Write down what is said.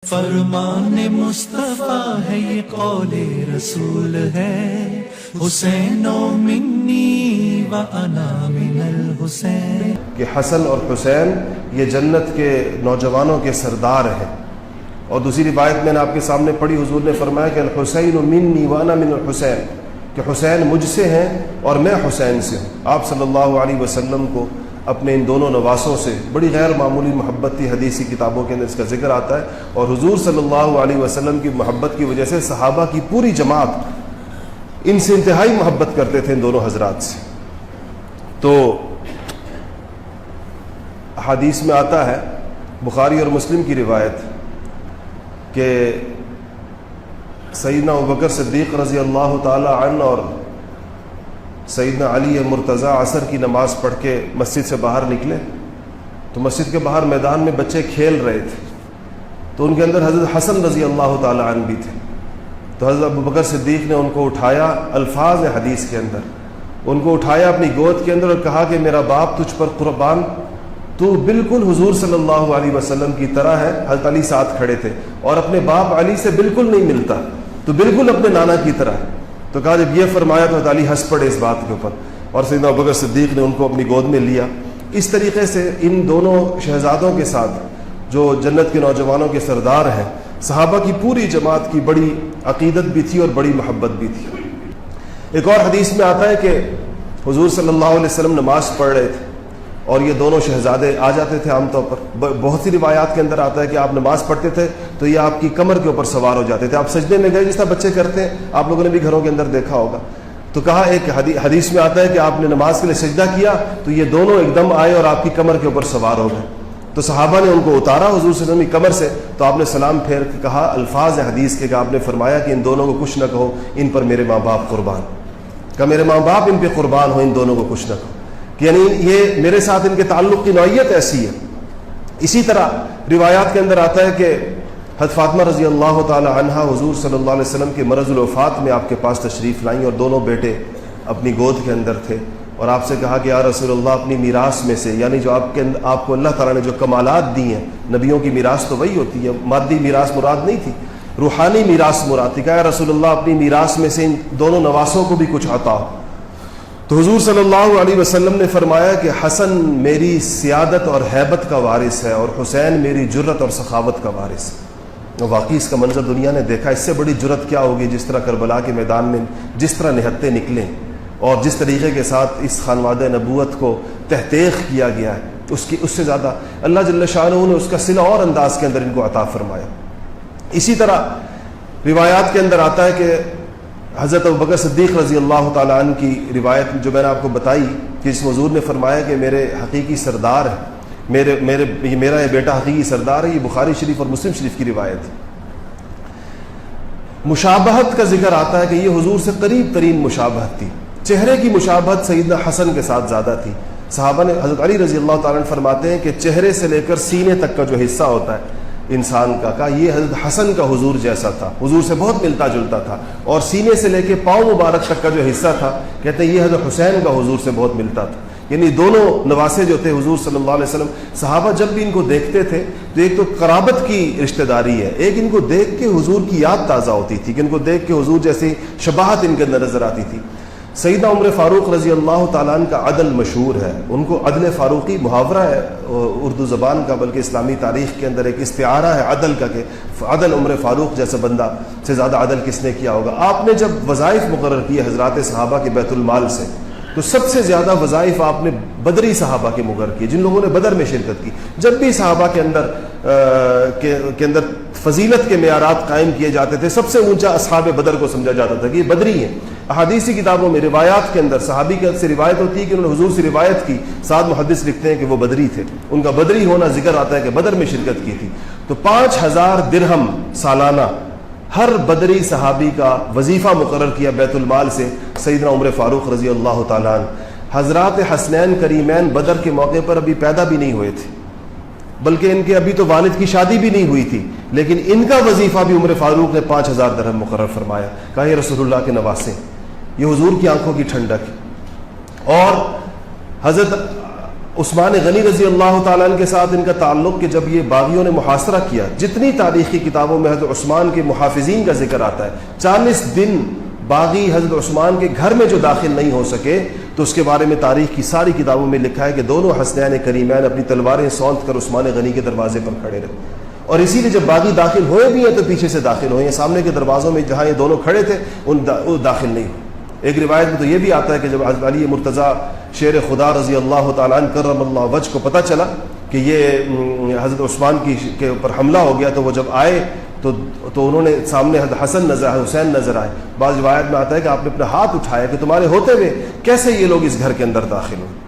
فرمان مصطفیٰ ہے یہ قول رسول ہے، حسین منی و انا من الحسین، کہ حسن اور حسین یہ جنت کے نوجوانوں کے سردار ہیں۔ اور دوسری روایت میں نے آپ کے سامنے پڑھی، حضور نے فرمایا کہ الحسین منی و انا من الحسین، کہ حسین مجھ سے ہیں اور میں حسین سے ہوں۔ آپ صلی اللہ علیہ وسلم کو اپنے ان دونوں نواسوں سے بڑی غیر معمولی محبت تھی، حدیثی کتابوں کے اندر اس کا ذکر آتا ہے، اور حضور صلی اللہ علیہ وسلم کی محبت کی وجہ سے صحابہ کی پوری جماعت ان سے انتہائی محبت کرتے تھے، ان دونوں حضرات سے۔ تو حدیث میں آتا ہے، بخاری اور مسلم کی روایت، کہ سیدنا ابوبکر صدیق رضی اللہ تعالی عنہ اور سیدنا علی مرتضیٰ عصر کی نماز پڑھ کے مسجد سے باہر نکلے، تو مسجد کے باہر میدان میں بچے کھیل رہے تھے، تو ان کے اندر حضرت حسن رضی اللہ تعالی عنہ بھی تھے۔ تو حضرت ابوبکر صدیق نے ان کو اٹھایا، الفاظ حدیث کے اندر ان کو اٹھایا اپنی گود کے اندر اور کہا کہ میرا باپ تجھ پر قربان، تو بالکل حضور صلی اللہ علیہ وسلم کی طرح ہے۔ حضرت علی ساتھ کھڑے تھے اور اپنے باپ علی سے بالکل نہیں ملتا، تو بالکل اپنے نانا کی طرح ہے۔ تو کہا جب یہ فرمایا تو حضرت علی ہنس پڑے اس بات کے اوپر، اور سیدنا ابوبکر صدیق نے ان کو اپنی گود میں لیا۔ اس طریقے سے ان دونوں شہزادوں کے ساتھ جو جنت کے نوجوانوں کے سردار ہیں، صحابہ کی پوری جماعت کی بڑی عقیدت بھی تھی اور بڑی محبت بھی تھی۔ ایک اور حدیث میں آتا ہے کہ حضور صلی اللہ علیہ وسلم نماز پڑھ رہے تھے اور یہ دونوں شہزادے آ جاتے تھے۔ عام طور پر بہت سی روایات کے اندر آتا ہے کہ آپ نماز پڑھتے تھے تو یہ آپ کی کمر کے اوپر سوار ہو جاتے تھے، آپ سجدے میں گئے جس طرح بچے کرتے ہیں، آپ لوگوں نے بھی گھروں کے اندر دیکھا ہوگا۔ تو کہا، ایک حدیث میں آتا ہے کہ آپ نے نماز کے لیے سجدہ کیا تو یہ دونوں ایک دم آئے اور آپ کی کمر کے اوپر سوار ہو گئے۔ تو صحابہ نے ان کو اتارا حضور صلی اللہ علیہ وسلم کی کمر سے، تو آپ نے سلام پھیر کے کہا، الفاظ حدیث کے کہ آپ نے فرمایا کہ ان دونوں کو کچھ نہ کہو، ان پر میرے ماں باپ قربان، کہ میرے ماں باپ ان پہ قربان ہو، ان دونوں کو کچھ نہ کہو، کہ یعنی یہ میرے ساتھ ان کے تعلق کی نوعیت ایسی ہے۔ اسی طرح روایات کے اندر آتا ہے کہ حضرت فاطمہ رضی اللہ تعالی عنہا حضور صلی اللہ علیہ وسلم کے مرض الوفات میں آپ کے پاس تشریف لائیں، اور دونوں بیٹے اپنی گود کے اندر تھے، اور آپ سے کہا کہ یا رسول اللہ اپنی میراث میں سے، یعنی جو آپ کو اللہ تعالیٰ نے جو کمالات دی ہیں، نبیوں کی میراث تو وہی ہوتی ہے، مادی میراث مراد نہیں تھی، روحانی میراث مراد تھی۔ کہا یا رسول اللہ اپنی میراث میں سے ان دونوں نواسوں کو بھی کچھ عطا ہو۔ تو حضور صلی اللہ علیہ وسلم نے فرمایا کہ حسن میری سیادت اور ہیبت کا وارث ہے، اور حسین میری جرت اور سخاوت کا وارث ہے۔ واقعی اس کا منظر دنیا نے دیکھا، اس سے بڑی جرت کیا ہوگی، جس طرح کربلا کے میدان میں جس طرح نہتے نکلیں اور جس طریقے کے ساتھ اس خانوادہ نبوت کو تحقیق کیا گیا ہے، اس سے زیادہ اللہ جل شانہ نے اس کا صلہ اور انداز کے اندر ان کو عطا فرمایا۔ اسی طرح روایات کے اندر آتا ہے کہ حضرت ابوبکر صدیق رضی اللہ تعالیٰ عنہ کی روایت جو میں نے آپ کو بتائی، کہ جس حضور نے فرمایا کہ میرے حقیقی سردار ہے، میرا یہ بیٹا حقیقی سردار ہے، یہ بخاری شریف اور مسلم شریف کی روایت ہے۔ مشابہت کا ذکر آتا ہے کہ یہ حضور سے قریب ترین مشابہت تھی، چہرے کی مشابہت سیدنا حسن کے ساتھ زیادہ تھی۔ صحابہ نے، حضرت علی رضی اللہ تعالیٰ عنہ فرماتے ہیں کہ چہرے سے لے کر سینے تک کا جو حصہ ہوتا ہے انسان کا، کہا یہ حضرت حسن کا حضور جیسا تھا، حضور سے بہت ملتا جلتا تھا، اور سینے سے لے کے پاؤں مبارک تک کا جو حصہ تھا، کہتے ہیں یہ حضرت حسین کا حضور سے بہت ملتا تھا۔ یعنی دونوں نواسے جو تھے حضور صلی اللہ علیہ وسلم، صحابہ جب بھی ان کو دیکھتے تھے تو ایک تو قرابت کی رشتہ داری ہے، ایک ان کو دیکھ کے حضور کی یاد تازہ ہوتی تھی، کہ ان کو دیکھ کے حضور جیسی شباہت ان کے اندر نظر آتی تھی۔ سیدنا عمر فاروق رضی اللہ تعالیٰ عنہ کا عدل مشہور ہے، ان کو عدل فاروقی محاورہ ہے اردو زبان کا، بلکہ اسلامی تاریخ کے اندر ایک استعارہ ہے عدل کا، کہ عدل عمر فاروق جیسا بندہ سے زیادہ عدل کس نے کیا ہوگا۔ آپ نے جب وظائف مقرر کیے حضرات صحابہ کے بیت المال سے، تو سب سے زیادہ وظائف آپ نے بدری صحابہ کے مقرر کیے، جن لوگوں نے بدر میں شرکت کی۔ جب بھی صحابہ کے اندر فضیلت کے معیارات قائم کیے جاتے تھے، سب سے اونچا اصحاب بدر کو سمجھا جاتا تھا کہ یہ بدری ہیں۔ احادیثی کتابوں میں روایات کے اندر صحابی کے سے روایت ہوتی ہے کہ انہوں نے حضور سے روایت کی، ساتھ محدث لکھتے ہیں کہ وہ بدری تھے، ان کا بدری ہونا ذکر آتا ہے کہ بدر میں شرکت کی تھی۔ تو 5000 درہم سالانہ ہر بدری صحابی کا وظیفہ مقرر کیا بیت المال سے سیدنا عمر فاروق رضی اللہ تعالیٰ عنہ۔ حضرات حسنین کریمین بدر کے موقع پر ابھی پیدا بھی نہیں ہوئے تھے، بلکہ ان کے ابھی تو والد کی شادی بھی نہیں ہوئی تھی، لیکن ان کا وظیفہ بھی عمر فاروق نے 5000 درہم مقرر فرمایا۔ کہا یہ رسول اللہ کے نواسے، یہ حضور کی آنکھوں کی ٹھنڈک۔ اور حضرت عثمان غنی رضی اللہ تعالیٰ عنہ کے ساتھ ان کا تعلق کہ جب یہ باغیوں نے محاصرہ کیا، جتنی تاریخی کتابوں میں حضرت عثمان کے محافظین کا ذکر آتا ہے، 40 دن باغی حضرت عثمان کے گھر میں جو داخل نہیں ہو سکے، تو اس کے بارے میں تاریخ کی ساری کتابوں میں لکھا ہے کہ دونوں حسنین کریمین اپنی تلواریں سونت کر عثمان غنی کے دروازے پر کھڑے رہے، اور اسی لیے جب باغی داخل ہوئے بھی ہیں تو پیچھے سے داخل ہوئے ہیں، سامنے کے دروازوں میں جہاں یہ دونوں کھڑے تھے وہ داخل نہیں ہوئے۔ ایک روایت میں تو یہ بھی آتا ہے کہ جب حضرت علی مرتضیٰ شیر خدا رضی اللہ تعالیٰ عنہ کرم اللہ وجہ کو پتہ چلا کہ یہ حضرت عثمان کے اوپر حملہ ہو گیا، تو وہ جب آئے تو انہوں نے سامنے حضرت حسن نظر حسین نظر آئے۔ بعض روایت میں آتا ہے کہ آپ نے اپنا ہاتھ اٹھایا کہ تمہارے ہوتے ہوئے کیسے یہ لوگ اس گھر کے اندر داخل ہوئے۔